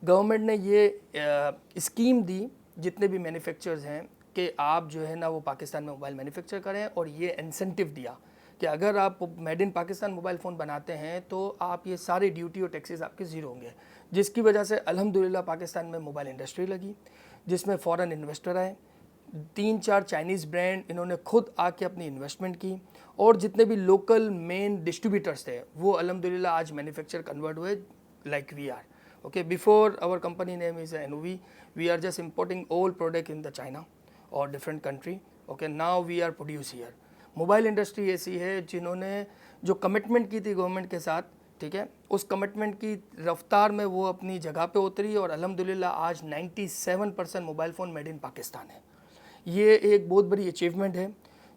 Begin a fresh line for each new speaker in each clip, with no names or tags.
Government ने ये scheme दी जितने भी मैन्युफैक्चरर्स हैं कि आप जो है ना वो पाकिस्तान में मोबाइल मैन्युफैक्चर करें, और ये इंसेंटिव दिया कि अगर आप made in Pakistan mobile phone बनाते हैं तो आप ये सारे ड्यूटी और टैक्सेस आपके ज़ीरो होंगे, जिसकी वजह से अल्हम्दुलिल्लाह पाकिस्तान में मोबाइल इंडस्ट्री लगी, जिसमें फ़ॉरेन इन्वेस्टर आए, 3-4 चाइनीज़ ब्रांड इन्होंने खुद आके अपनी इन्वेस्टमेंट की, और जितने भी लोकल मेन डिस्ट्रीब्यूटर्स थे वो अल्हम्दुलिल्लाह आज मैन्युफैक्चर कन्वर्ट हुए like we are. Okay, before our company name is NOV, we are just importing all product in the China or different country. Okay, now we are produce here. Mobile industry ऐसी है जिन्होंने जो commitment की थी government के साथ, ठीक है, उस कमिटमेंट की रफ्तार में वो अपनी जगह पे उतरी, और अल्हम्दुलिल्लाह आज 97% mobile phone made in Pakistan है. ये एक बहुत बड़ी अचीवमेंट है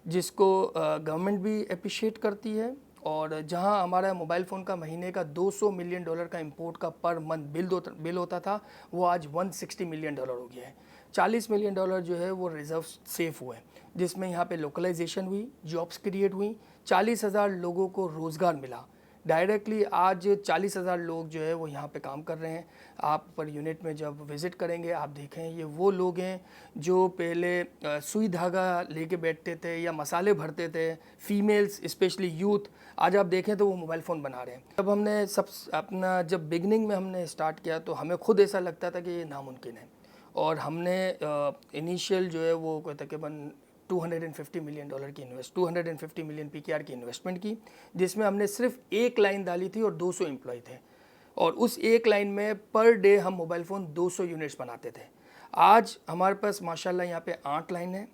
जिसको गवर्नमेंट भी अप्रिशिएट करती है. और जहां हमारा मोबाइल फ़ोन का महीने का $200 मिलियन का इंपोर्ट का पर मंथ बिल होता था, वो आज $160 मिलियन हो गया है. $40 मिलियन जो है वो रिजर्व सेफ हुए, जिसमें यहाँ पे लोकलाइजेशन हुई, जॉब्स क्रिएट हुई, 40,000 लोगों को रोज़गार मिला डायरेक्टली. आज 40,000 लोग जो है वो यहाँ पे काम कर रहे हैं. आप पर यूनिट में जब विज़िट करेंगे आप देखें, ये वो लोग हैं जो पहले सुई धागा लेके बैठते थे या मसाले भरते थे, फीमेल्स स्पेशली यूथ, आज आप देखें तो वो मोबाइल फ़ोन बना रहे हैं. जब हमने जब बिगनिंग में हमने स्टार्ट किया तो हमें खुद ऐसा लगता था कि ये नामुमकिन है, और हमने इनिशियल जो है वो तकरीबन $250 मिलियन की 250 मिलियन PKR की इन्वेस्टमेंट की, जिसमें हमने सिर्फ एक लाइन डाली थी और 200 एम्प्लॉय थे, और उस एक लाइन में पर डे हम मोबाइल फ़ोन 200 यूनिट्स बनाते थे. आज हमारे पास माशाल्लाह यहाँ पे 8 लाइन है,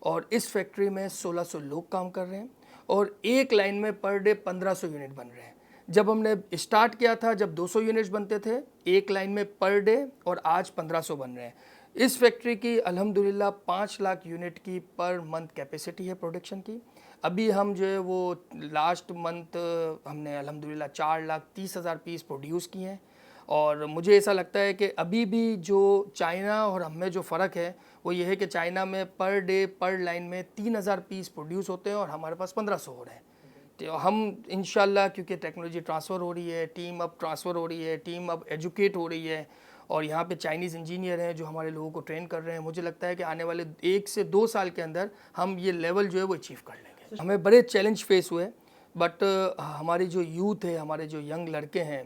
और इस फैक्ट्री में 1600 लोग काम कर रहे हैं, और एक लाइन में पर डे 1500 यूनिट बन रहे हैं. जब हमने स्टार्ट किया था जब 200 यूनिट्स बनते थे एक लाइन में पर डे, और आज 1500 बन रहे हैं. इस फैक्ट्री की अल्हम्दुलिल्लाह 5 लाख यूनिट की पर मंथ कैपेसिटी है प्रोडक्शन की. अभी हम जो है वो लास्ट मंथ हमने अल्हम्दुलिल्लाह 4,30,000 पीस प्रोड्यूस किए हैं. और मुझे ऐसा लगता है कि अभी भी जो चाइना और हम में जो फ़र्क है वो ये है कि चाइना में पर डे पर लाइन में 3,000 पीस प्रोड्यूस होते हैं और हमारे पास 1,500 हो रहे हैं. तो हम इंशाल्लाह, क्योंकि टेक्नोलॉजी ट्रांसफ़र हो रही है, टीम अब ट्रांसफ़र हो रही है, टीम अब एजुकेट हो रही है, और यहाँ पे चाइनीज़ इंजीनियर हैं जो हमारे लोगों को ट्रेन कर रहे हैं. मुझे लगता है कि आने वाले 1 से 2 साल के अंदर हम ये लेवल जो है वो अचीव कर लेंगे. हमें बड़े चैलेंज फेस हुए, बट हमारी जो यूथ है, हमारे जो यंग लड़के हैं,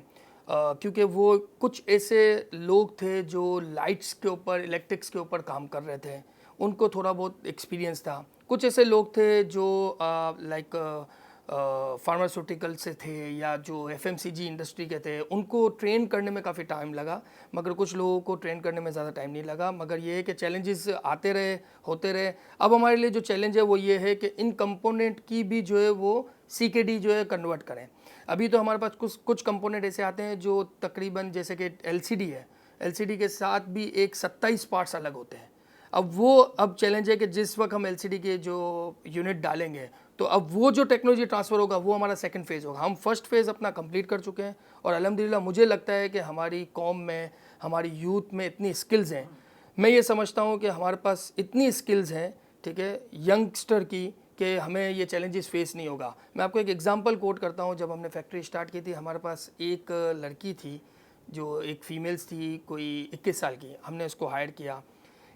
क्योंकि वो कुछ ऐसे लोग थे जो लाइट्स के ऊपर, इलेक्ट्रिक्स के ऊपर काम कर रहे थे, उनको थोड़ा बहुत एक्सपीरियंस था. कुछ ऐसे लोग थे जो लाइक फार्मास्यूटिकल से थे या जो FMCG इंडस्ट्री के थे, उनको ट्रेन करने में काफ़ी टाइम लगा, मगर कुछ लोगों को ट्रेन करने में ज़्यादा टाइम नहीं लगा. मगर ये है कि चैलेंजेस आते रहे, होते रहे. अब हमारे लिए जो चैलेंज है वो ये है कि इन कंपोनेंट की भी जो है वो CKD जो है कन्वर्ट करें. अभी तो हमारे पास कुछ कंपोनेंट ऐसे आते हैं जो तकरीबन जैसे कि LCD है, LCD के साथ भी एक 27 पार्ट्स अलग होते हैं. अब चैलेंज है कि जिस वक्त हम LCD के जो यूनिट डालेंगे तो अब वो जो टेक्नोलॉजी ट्रांसफ़र होगा वो हमारा सेकंड फेज़ होगा. हम फर्स्ट फेज़ अपना कंप्लीट कर चुके हैं, और अल्हम्दुलिल्लाह मुझे लगता है कि हमारी कौम में, हमारी यूथ में इतनी स्किल्स हैं. मैं ये समझता हूँ कि हमारे पास इतनी स्किल्स हैं, ठीक है, यंगस्टर की, कि हमें ये चैलेंजेस फेस नहीं होगा. मैं आपको एक एग्जांपल कोट करता हूँ. जब हमने फैक्ट्री स्टार्ट की थी हमारे पास एक लड़की थी जो एक फ़ीमेल्स थी, कोई 21 साल की. हमने उसको हायर किया,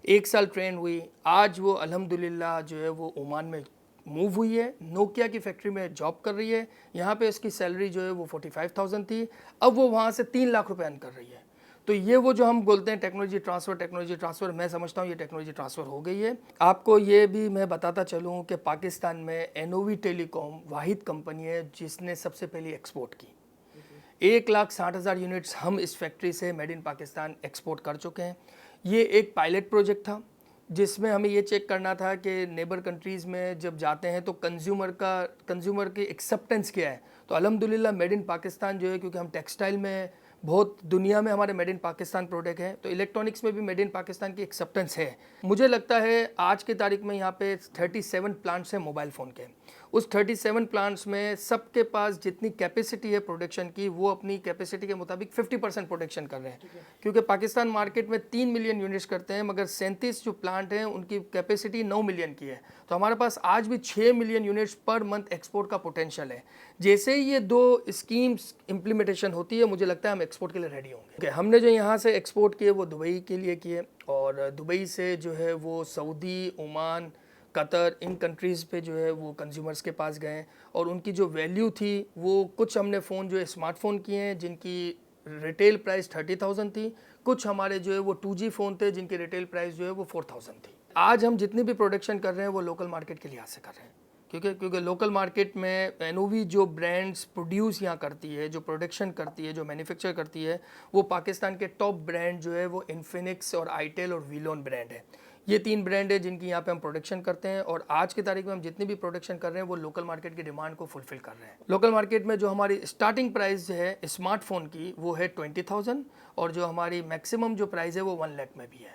1 साल ट्रेन हुई. आज वो अल्हम्दुलिल्लाह जो है वो ओमान में मूव हुई है, नोकिया की फैक्ट्री में जॉब कर रही है. यहाँ पे इसकी सैलरी जो है वो 45,000 थी, अब वो वहाँ से 3 लाख रुपए अर्न कर रही है. तो ये वो जो हम बोलते हैं टेक्नोलॉजी ट्रांसफ़र, मैं समझता हूँ ये टेक्नोलॉजी ट्रांसफ़र हो गई है. आपको ये भी मैं बताता चलूँ कि पाकिस्तान में NOV टेलीकॉम वाहिद कंपनी है जिसने सबसे पहले एक्सपोर्ट की. 1,60,000 यूनिट्स हम इस फैक्ट्री से मेड इन पाकिस्तान एक्सपोर्ट कर चुके हैं. ये एक पायलट प्रोजेक्ट था जिसमें हमें ये चेक करना था कि नेबर कंट्रीज़ में जब जाते हैं तो कंज्यूमर की एक्सेप्टेंस क्या है. तो अल्हम्दुलिल्लाह मेड इन पाकिस्तान जो है, क्योंकि हम टेक्सटाइल में बहुत दुनिया में हमारे मेड इन पाकिस्तान प्रोडक्ट हैं, तो इलेक्ट्रॉनिक्स में भी मेड इन पाकिस्तान की एक्सेप्टेंस है. मुझे लगता है आज की तारीख में यहाँ पे 37 प्लांट्स हैं मोबाइल फ़ोन के. उस 37 प्लांट्स में सबके पास जितनी कैपेसिटी है प्रोडक्शन की, वो अपनी कैपेसिटी के मुताबिक 50% प्रोडक्शन कर रहे हैं, क्योंकि पाकिस्तान मार्केट में 3 मिलियन यूनिट्स करते हैं, मगर 37 जो प्लांट हैं उनकी कैपेसिटी 9 मिलियन की है। तो हमारे पास आज भी 6 million units per month export का पोटेंशियल है। जैसे ही ये 2 स्कीम्स इम्प्लीमेंटेशन होती है, मुझे लगता है हम एक्सपोर्ट के लिए रेडी होंगे। हमने जो यहाँ से एक्सपोर्ट किए वो दुबई के लिए किए, और दुबई से जो है वो सऊदी, ओमान, कतर, इन कंट्रीज़ पे जो है वो कंज्यूमर्स के पास गए, और उनकी जो वैल्यू थी वो कुछ हमने फ़ोन जो है स्मार्टफ़ोन किए हैं जिनकी रिटेल प्राइस 30,000 थी, कुछ हमारे जो है वो 2G फ़ोन थे जिनकी रिटेल प्राइस जो है वो 4,000 थी। आज हम जितनी भी प्रोडक्शन कर रहे हैं वो लोकल मार्केट के लिहाज से कर रहे हैं, क्योंकि लोकल मार्केट में एनओवी जो ब्रांड्स प्रोड्यूस यहाँ करती है, जो प्रोडक्शन करती है, जो मैन्युफैक्चर करती है, वो पाकिस्तान के टॉप ब्रांड जो है वो इन्फिनिक्स और आईटेल और वीलोन ब्रांड है। ये 3 ब्रांड है जिनकी यहाँ पे हम प्रोडक्शन करते हैं, और आज की तारीख में हम जितनी भी प्रोडक्शन कर रहे हैं वो लोकल मार्केट की डिमांड को फुलफिल कर रहे हैं। लोकल मार्केट में जो हमारी स्टार्टिंग प्राइस है स्मार्टफोन की वो है 20,000, और जो हमारी मैक्सिमम जो प्राइस है वो 1 लाख में भी है।